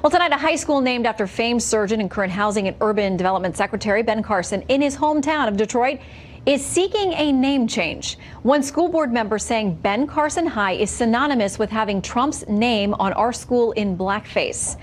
Well, tonight, a high school named after famed surgeon and current Housing and Urban Development Secretary Ben Carson in his hometown of Detroit is seeking a name change. One school board member saying Ben Carson High is synonymous with having Trump's name on our school in blackface.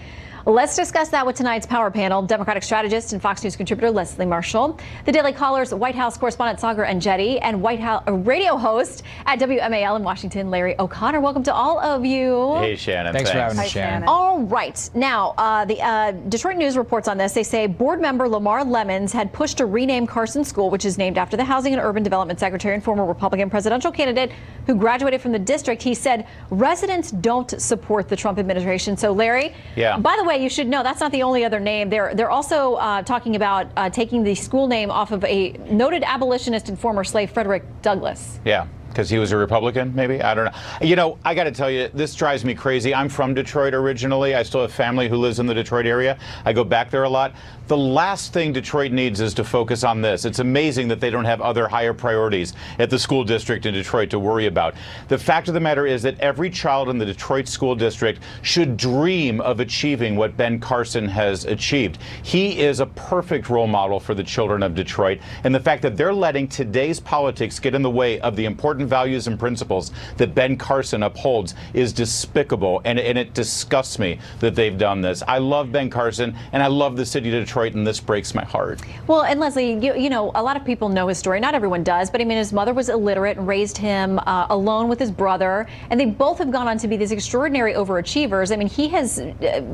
Let's discuss that with tonight's Power Panel. Democratic strategist and Fox News contributor Leslie Marshall, the Daily Caller's White House correspondent Saagar Enjeti, and White House radio host at WMAL in Washington, Larry O'Connor. Welcome to all of you. Hey, Shannon. Thanks for having us, Shannon. All right. Now, the Detroit News reports on this. They say board member Lamar Lemons had pushed to rename Carson School, which is named after the Housing and Urban Development Secretary and former Republican presidential candidate who graduated from the district. He said residents don't support the Trump administration. So, Larry, by the way, you should know that's not the only other name. They're also talking about taking the school name off of a noted abolitionist and former slave Frederick Douglass. Yeah. Because he was a Republican, maybe? I don't know. You know, I got to tell you, this drives me crazy. I'm from Detroit originally. I still have family who lives in the Detroit area. I go back there a lot. The last thing Detroit needs is to focus on this. It's amazing that they don't have other higher priorities at the school district in Detroit to worry about. The fact of the matter is that every child in the Detroit school district should dream of achieving what Ben Carson has achieved. He is a perfect role model for the children of Detroit. And the fact that they're letting today's politics get in the way of the important values and principles that Ben Carson upholds is despicable, and it disgusts me that they've done this. I love Ben Carson, and I love the city of Detroit, and this breaks my heart. Well, and Leslie, you know, a lot of people know his story. Not everyone does, but I mean, his mother was illiterate and raised him alone with his brother, and they both have gone on to be these extraordinary overachievers. I mean, he has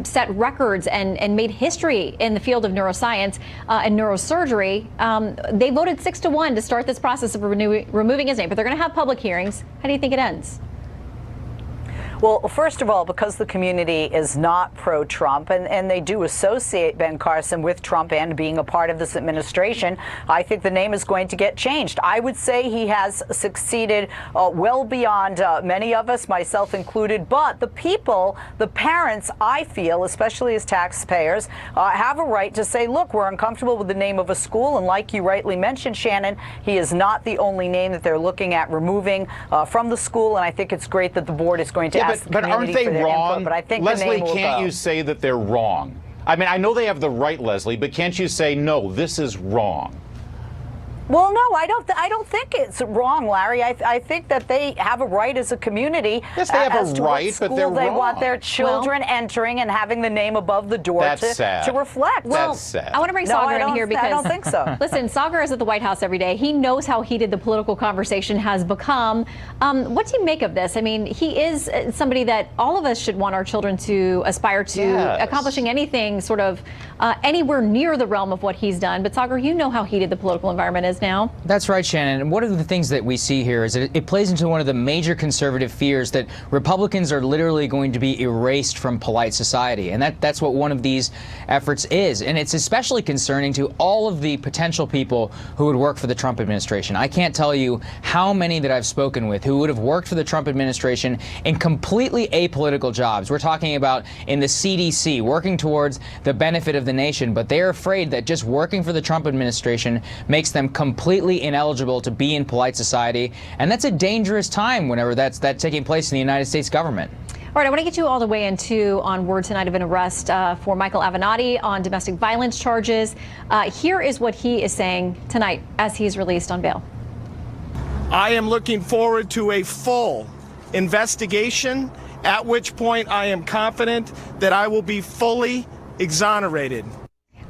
set records and made history in the field of neuroscience and neurosurgery. They voted 6-1 to start this process of removing his name, but they're going to have public hearings. How do you think it ends? Well, first of all, because the community is not pro-Trump and they do associate Ben Carson with Trump and being a part of this administration, I think the name is going to get changed. I would say he has succeeded well beyond many of us, myself included. But the people, the parents, I feel, especially as taxpayers, have a right to say, look, we're uncomfortable with the name of a school. And like you rightly mentioned, Shannon, he is not the only name that they're looking at removing from the school. And I think it's great that the board is going to but aren't they wrong? Input, but I think Leslie, the name can't you say that they're wrong? I mean, I know they have the right, Leslie, but can't you say, no, this is wrong? Well, no, I don't think it's wrong, Larry. I think that they have a right as a community. Yes, they have as a to right, what school but they're they wrong. Want their children entering and having the name above the door to reflect. Well, that's sad. I want to bring Saagar in here because I don't think so. Listen, Saagar is at the White House every day. He knows how heated the political conversation has become. What do you make of this? I mean, he is somebody that all of us should want our children to aspire to, accomplishing anything sort of anywhere near the realm of what he's done. But Saagar, you know how heated the political environment is now. That's right, Shannon. And one of the things that we see here is that it plays into one of the major conservative fears that Republicans are literally going to be erased from polite society. And that's what one of these efforts is. And it's especially concerning to all of the potential people who would work for the Trump administration. I can't tell you how many that I've spoken with who would have worked for the Trump administration in completely apolitical jobs. We're talking about in the CDC, working towards the benefit of the nation, but they're afraid that just working for the Trump administration makes them completely ineligible to be in polite society, and that's a dangerous time whenever that's taking place in the United States government. All right, I want to get you all the way on word tonight of an arrest for Michael Avenatti on domestic violence charges. Here is what he is saying tonight as he's released on bail. I am looking forward to a full investigation, at which point I am confident that I will be fully exonerated.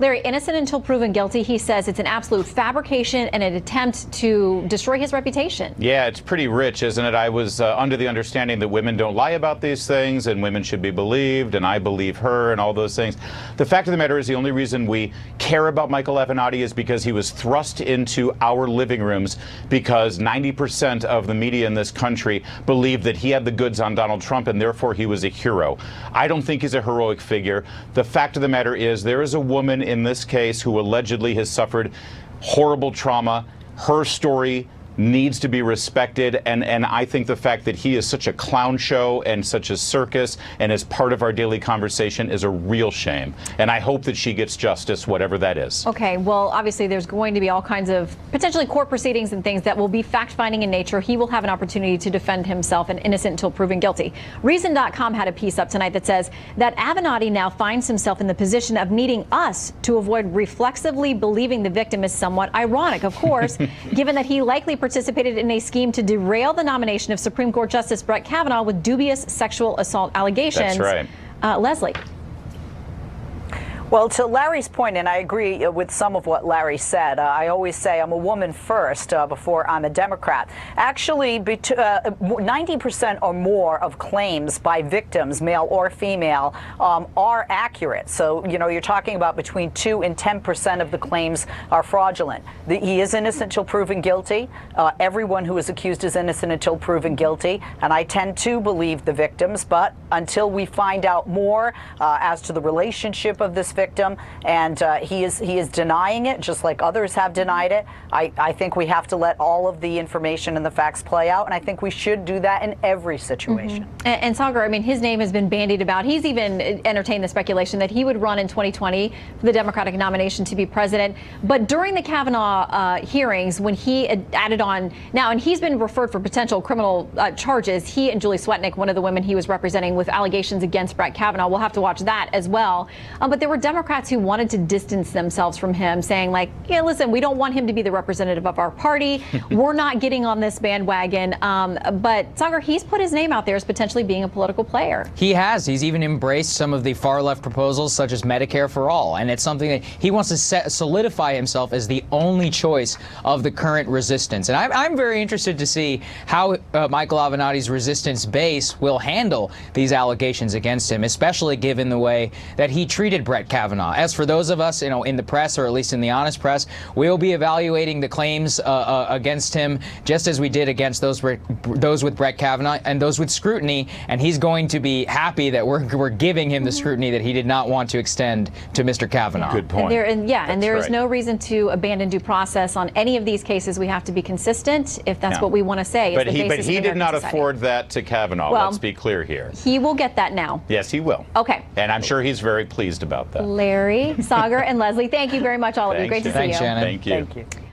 Larry, innocent until proven guilty, he says it's an absolute fabrication and an attempt to destroy his reputation. Yeah, it's pretty rich, isn't it? I was under the understanding that women don't lie about these things and women should be believed, and I believe her and all those things. The fact of the matter is the only reason we care about Michael Avenatti is because he was thrust into our living rooms because 90% of the media in this country believed that he had the goods on Donald Trump and therefore he was a hero. I don't think he's a heroic figure. The fact of the matter is there is a woman in this case who allegedly has suffered horrible trauma. Her story needs to be respected, and I think the fact that he is such a clown show and such a circus and is part of our daily conversation is a real shame. And I hope that she gets justice, whatever that is. Okay, well, obviously there's going to be all kinds of potentially court proceedings and things that will be fact-finding in nature. He will have an opportunity to defend himself and innocent until proven guilty. Reason.com had a piece up tonight that says that Avenatti now finds himself in the position of needing us to avoid reflexively believing the victim is somewhat ironic, of course, given that he likely participated in a scheme to derail the nomination of Supreme Court Justice Brett Kavanaugh with dubious sexual assault allegations. That's right. Leslie. Well, to Larry's point, and I agree with some of what Larry said, I always say I'm a woman first before I'm a Democrat. Actually, 90% or more of claims by victims, male or female, are accurate. So, you know, you're talking about between 2 and 10% of the claims are fraudulent. He is innocent until proven guilty. Everyone who is accused is innocent until proven guilty. And I tend to believe the victims, but until we find out more as to the relationship of this victim, and he is denying it, just like others have denied it. I think we have to let all of the information and the facts play out, and I think we should do that in every situation. And Saagar, I mean, his name has been bandied about. He's even entertained the speculation that he would run in 2020 for the Democratic nomination to be president. But during the Kavanaugh hearings, when he added on now, and he's been referred for potential criminal charges, he and Julie Swetnick, one of the women he was representing with allegations against Brett Kavanaugh, we'll have to watch that as well. But there were Democrats who wanted to distance themselves from him, saying like, yeah, listen, we don't want him to be the representative of our party. We're not getting on this bandwagon. But Saagar, he's put his name out there as potentially being a political player. He has. He's even embraced some of the far left proposals, such as Medicare for all. And it's something that he wants to solidify himself as the only choice of the current resistance. And I'm very interested to see how Michael Avenatti's resistance base will handle these allegations against him, especially given the way that he treated Brett Kavanaugh. As for those of us, in the press, or at least in the honest press, we'll be evaluating the claims against him just as we did against those with Brett Kavanaugh and those with scrutiny. And he's going to be happy that we're giving him the scrutiny that he did not want to extend to Mr. Kavanaugh. Good point. And there is no reason to abandon due process on any of these cases. We have to be consistent if that's what we want to say. But he did not afford that to Kavanaugh. Well, let's be clear here. He will get that now. Yes, he will. Okay. And I'm sure he's very pleased about that. Larry, Saagar, and Leslie, thank you very much, all of you. Great to see you. Thanks, Shannon. Thank you. Thank you.